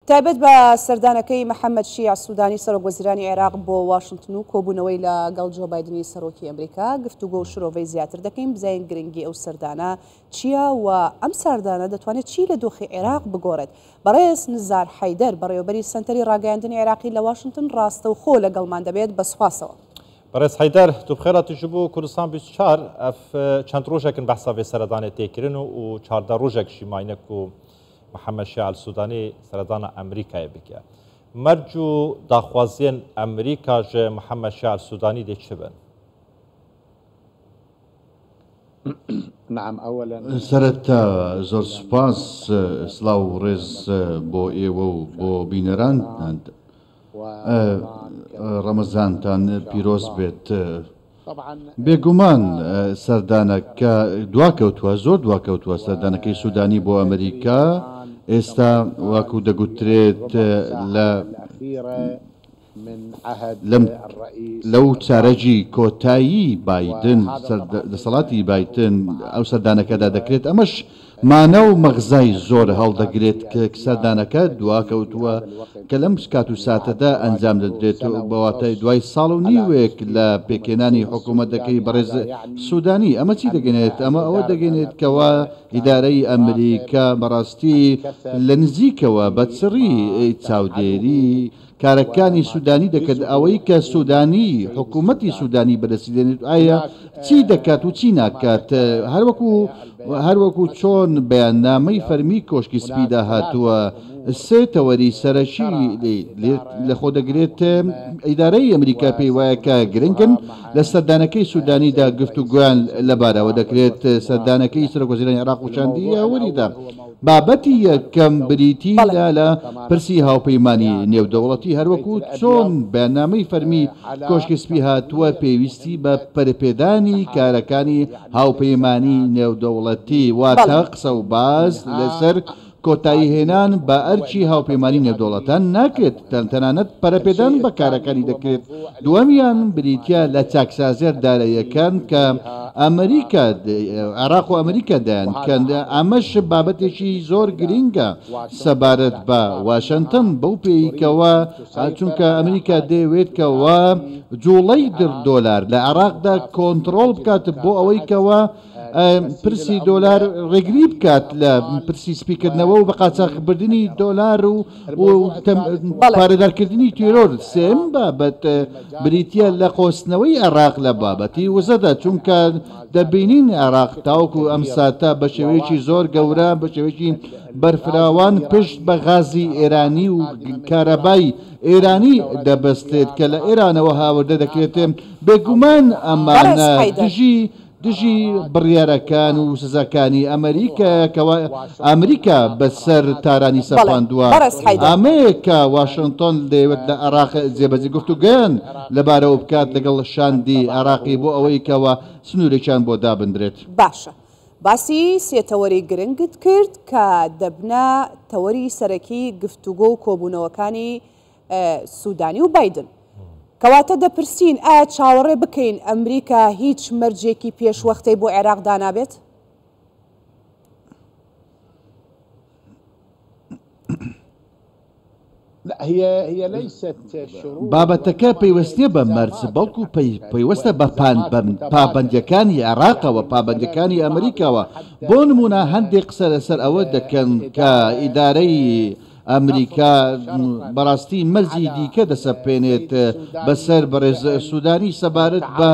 تایبەت بە سەردانەکەی محەممەد شیع سوودانی سەرۆکوەزیرانی عێراق بۆ واشنگتن و کۆبوونەوەی لەگەڵ جۆ بایدنی سەرۆکی ئەمریکا گفتوگۆ و شرۆڤەی زیاتر دەکەین بزین گرنگی ئەو سەردانە چییە و ئەم سەردانە دەتوانێت چی لە دۆخی عێراق بگۆڕێت. بەڕێز نزار حەیدەر بەڕێوەبەری سنتەری ڕاگەیاندنی عێراقی لە واشنگتن ڕاستە و خۆ لەگەڵمان دەبێت بە سوپاسەوە. بەڕێز حەیدەر تو بخێراتی بوو کوردستان 24 ئەف چەند ڕۆژێکن بەحسا بێ سەردانێت تێکردن و 14 ڕۆژێکشی ماینەک و محەممەد شیع سوودانی سەردانە ئەمریکای بکە. مەرج و داخوازیên ئەمریکا ji محەممەد شیع سوودانی دێ چ بن؟ سەرەتا زۆر سوپاس سلااو و ڕێز بۆ ئێوە و بۆ بینەران ڕەمەزانتان پیرۆز بێت. بێگومان سەردانەکە دواکەوتووە زۆر دواکەوتووە سەردانەکەی سوودانی بۆ ئەمریکا ئێستا واکو دەگوترێت لەو چارەجی کۆتایی بایدن دەسەڵاتی بایتن ئەو سەردانەکەدا دەکرێت ئەمەش مانە و مەغزای زۆر هەڵدەگرێت کە سەردانەکە دواکەوتووە کە لەم کات و ساتەدا ئەنجام دەدرێت بەواتای دوای ساڵ و نیوێک لە پێکێنانی حکوومەتەکەی بەڕێز سوودانی. ئەمە چی دەگەنێت؟ ئەمە ئەوە دەگەنێت کەوا ئیدارەی ئەمریکا بەڕاستی لە نزیکەوە بەچڕی چاودێری کارەکانی سوودانی دەکرد ئەوەی کە سوودانی حکوومەتی سوودانی بەدەستی دێنێت ئایا چی دەکات و چی ناکات. هەروەکو چۆن بەیاننامەی فەرمی کۆشکی سپیدا هاتووە سێ تەوەری سەرەکی لە خۆ دەگرێت ئیدارەی ئەمریکا پێی وایە کە گرنگن لە سەردانەکەی سوودانیدا گفتوگویان لەبارەوە دەکرێت سەردانەکەی سەرۆکوەزیرانی عێراق وشاندیە وەریدا بابەتی یەکەم بریتیدا لە پرسی هاوپەیمانی نێودەوڵەتی هەروەکو چۆن بەیاننامەی فەرمی کۆشکی سپی هاتووە پێویستی بە پەرپێدانی کارەکانی هاوپەیمانی نێودەوڵەتی واتە قسە و باز لەسەر کۆتایی هێنان بە ئەرچی هاوپەیمانی نێودەوڵەتان ناکرێت تەنانەت پەرەپێدان بە کارەکانی دەکرێت. دووەمیان بریتە لە چاکسازێر داراییەکان کە ئەمریکا عێراق و ئەمریکا دایان کەن ئەمەش بابەتێکی زۆر گرینگە سەبارەت بە واشنگتن بەو پێیکەوە چونکە ئەمریکا دەیەوێت کەوە جوڵەی دۆلار لە عێراقدا کۆنتڕۆڵ بکات بۆ ئەوەی کەوە پرسی دۆلار ڕێگری بکات لە پرسی سپیکردنەوە و بە قاچاقبردننی دۆلار و پارێدارکردنی تیرۆر. سێم بابەت بریتە لە قۆستنەوەی عێراق لە بابەتی وزەدا چونکە دەبینین عێراق تاوکو ئەم ساتە بە شێوەیەکی زۆر گەورە بە شێوەیەکی بەرفراوان پشت بە غازی ئێرانی و کارەبای ئێرانی دەبەستێت کە لە ئێرانەوە هاوردە دەکرێت. بێگومان ئەمانە دژی بڕیارەکان و سزاکانی ئەمریکا بەسەر تارانی سەپاندووە. ئەمەیە کە واشنگتن دەیەوێت لە عێراق جێبەجێ گفتوگەیان لەبارەوە بکات لەگەڵ شاندی عێراقی بۆ ئەوەی کەوە سنوورێکیان بۆ دابدرێت. باشە باسی سێتەوەری گرنگت کرد کە دەبنە تەوەری سەرەکی گفتوگۆ و کۆبوونەوەکانی سوودانی و بایدن. کەواتە دەپرسین ئایا چاوەڕێ بکەین ئەمریکا هیچ مەرجێکی پێشوەختەی بۆ عێراق دانابێت؟ بابەتەکە پەیوەستێ بە مەرج بەڵکو پەیوەستە بە پابەندیەکانی عێراقەوە پابەندەکانی ئەمریکاوە. بۆ نمونە هەندێک قسە لەسەر ئەوە دەکەن کە ئیدارەی ئەمریکا بەڕاستی مەرجی دیکە دەسەپێنێت بەسەر بەڕێز سوودانی سەبارەت بە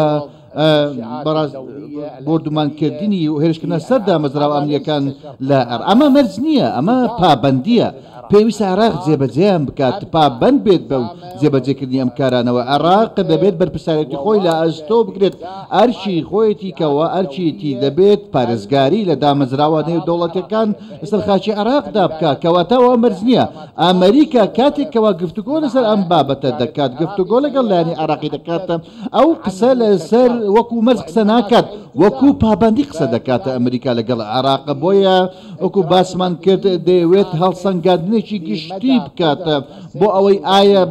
بردومانکردنی و هێرشکردنە سەر دامەزراوە ئەمریکان لە ئەمە مەرج نییە، ئەمە پابەندیە. پێویستە عێراق جێبەجێیان بکات پابەند بێت بە جێبەجێکردنی ئەم کارانەوە. عێراق دەبێت بەرپرسایەتی خۆی لە ئەستۆ بگرێت ئەرچی خۆیەتی کەەوە ئەرچیتی دەبێت پارێزگاری لە دامەزراوە نێودەوڵەتەکان لەسەر خاچی عێراقدا بکات کەواتەوە مەرج نییە. ئەمریکا کاتێکەوە گفتوگۆ لەسەر ئەم بابەتە دەکات گفتوگۆ لەگەڵ لایەنی عێراقی دەکاتە ئەو قسە لەسەر وەکو مەرج قسە ناکات وەکو پابەندی قسە دەکاتە ئەمریکا لەگەڵ عێراق. بۆیە وەکو باسمان کرد دەیەوێت هەڵسەنگاندنێکی گشتی بکاتە بۆ ئەوەی ئایا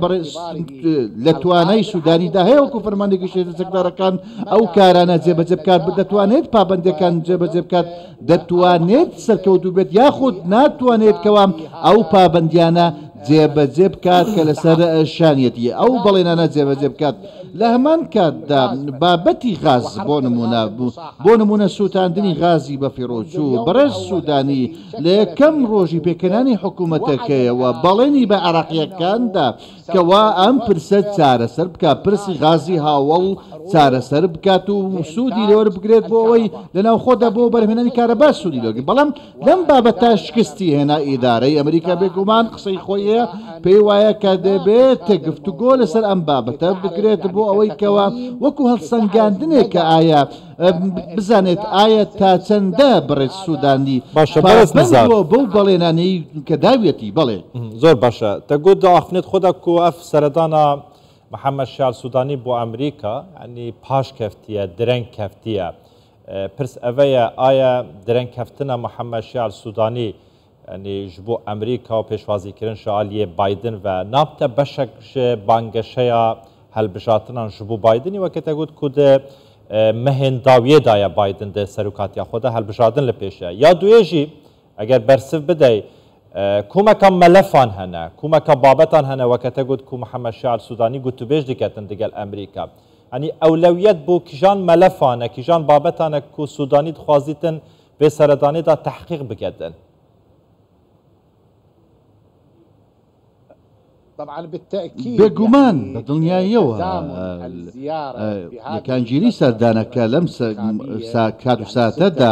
لە توانای سوودانیدا هەیە وەکو فەرمانێکی شێتی سەکدارەکان ئەو کارانە جێبەجێ بکات دەتوانێت پابەندەکان جێبەجێ بکات دەتوانێت سەرکەوتوو بێت یاخود ناتوانێت کەوا ئەو پابەندیانە جێبەجێ بکات کە لەسەر شانیەتی ئەو بەڵێنانە جێبەجێ بکات لە هەمان کاتدا بابەتی غاز بۆ نمونە سووتاندنی غازی بە فیرۆچوو بەڕێز سوودانی لە یەکەم ڕۆژی پێکەنانی حکوومەتەکەیەوە بەڵێنی بە عراقیەکاندا کەوا ئەم پرسە چارەسەر بکات پرسی غازی هاوڵ چارەسەر بکات و سوودی لێوە بگرێت بۆ ئەوەی لەناو خۆدا بۆ بەرهێنانی کارەبا سوودی لۆگی بەڵام لەم بابەتە شکستی هێنا ئیدارەی ئەمریکا بێگومان قسەی خۆیە پێی وایە کە دەبێت گفتوگۆ لەسەر ئەم بابەتە بگرێت بۆ ئەوەی کەوا وەکو هەڵسەنگاندنێک کە ئایا بزانێت ئایا تا چەندە بڕێت سوودانی بەو بەڵێنانەی کە داوێتی بڵێ زۆر باشە تەگوت ئاخنێت خۆدا کو ئەف سەردانە محەممەد شیعل سوودانی بۆ ئەمریکا ینی پاش کەفتیە درەنگ کەفتیە پرس ئەvەیە ئایا درەنگ کەفتنە محەممەد شیعل سوودانی ینی ji bo ئەمریکا و پێشوازیکردن شعالیە بایدن و نابتە بەشێک بانگەشەیە هەلبژاتنان ji bo بایدنی وەکە تەگوت کو دە مەهێنداویەدایە بایدن دە سەرۆکاتیا خۆدا هەلبژاردن لە پێشە یا دوێژی ئەگەر بەرسف بدەی کومەکە مەلەفان هەنە کومەکە بابەتان هەنە وەکە تەگوت کو محەممەد شیعل سوودانی گوتوبێژ دکەتن دەگەل ئەمریکا ئەنی ئەولەویەت بۆ کیژان مەلەفانە کیژان بابەتانە کو سوودانی دخوازیتن بێ سەردانیدا تحقیق بکەتن بێگومان بە دڵنیاییەوە یەکانگیری سەردانەکە لەم کات و ساتەدا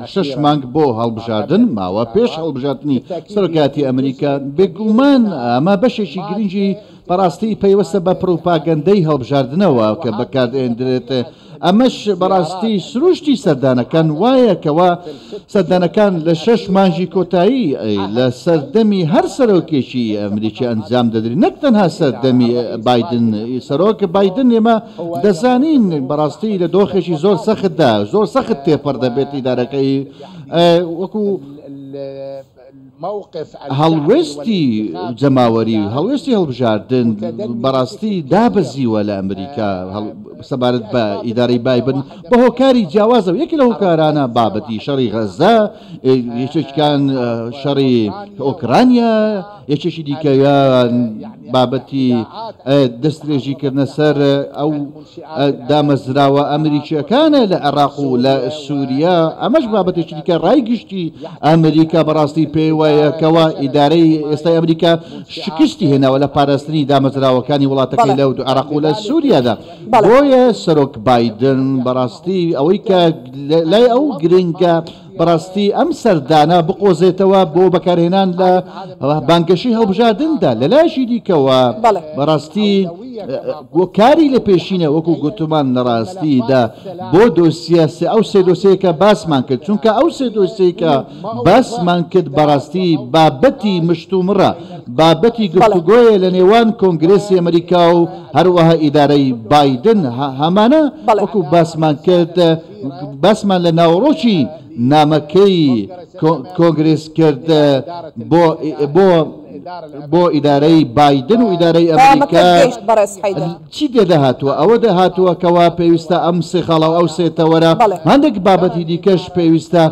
6 مانگ بۆ هەڵبژاردن ماوە پێش هەڵبژاردننی سەرۆکاتی ئەمریکا بێگومان ئەمە بەشێکی گرنگی بەڕاستی پەیوەستە بە پرۆپاگەندەی هەڵبژاردنەوە کە بەکاردێنرێت ئەمەش بەڕاستی سروشتی سەردانەکان وایە کەوا سەردانەکان لە 6 مانجی کۆتایی لە سەردەمی هەر سەرۆکێکی ئەمریکی ئەنجام دەدرێت نەک تەنها سەردەمی بایدن سەرۆک بایدن ئێمە دەزانین بەڕاستی لە دۆخێکی زۆر سەختدا زۆر سەخت تێپەر دەبێت ئیدارەکەی وەکو هەڵوێستی جەماوەری هەڵوێستی هەڵبژاردن بەڕاستی دابەزیوە لە ئەمریکا سەبارەت بە ئیدارەی بایبن بە هۆکاری جیاوازە و یەکی لە هۆکارانە بابەتی شەڕی غەزا یەکێکان شەڕی ئۆکرانیا یەکێکی دیکەیان بابەتی دەستێژیکردنە سەر ئەو دامەزراوە ئەمریکیەکانە لە عێراق و لە سووریا ئەمەش بابەتێکی دیکە ڕایگشتی ئەمریکا بەڕاستی پێی وایە کەوا ئیدارەی ئێستای ئەمریکا شکستی هێناوە لە پاراستنی دامەزراوەکانی وڵاتەکەی لەو عێراق و لە سووریادا بۆیە سەرۆک بایدن بەڕاستی ئەوەی کە لای ئەو گرنگە بەڕاستی ئەم سەردانە بقۆزێتەوە بۆ بەکارهێنان لە بانگەشی هەڵبژاردندا لە لاشی دیکەوە بەڕاستی کاری لە پێشینە وەکو گوتمان لەڕاستیدا بۆ دۆسیە ئەو سێ دۆسەیەکە باسمان کرد چونکە ئەو سێ دۆسەیەکە باسمان کرد بەڕاستی بابەتی مشتومڕە بابەتی گفتوگۆیە لە نێوان کۆنگرێسی ئەمریکا و هەروەها ئیدارەی بایدن هەمانە وەکو باسمان کرد باسمان لە ناوڕۆکی نامەکەی کۆنگرێس کرد بۆ ئیدارەی بایدن و ئیدارەی ئەمریکا چی دەدەهاتوە ئەوە دەهاتووە کەوا پێویستە ئەم سێ خاڵاو ئەو سێتەوەرە هەندێک بابەتی دیکەش پێویستە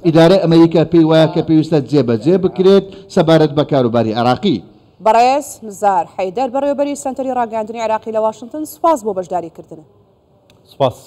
ئیدارەی ئەمریکا پێی وایە کە پێویستە جێبەجێ بکرێت سەبارەت بە کاروباری عێراقی بەڕێز نزار حەیدەر بەڕێوەبەری سەنتەری ڕاگەاندنی عێراقی لە واشنگتن سوپاس بۆ بەشداریکردن سپاس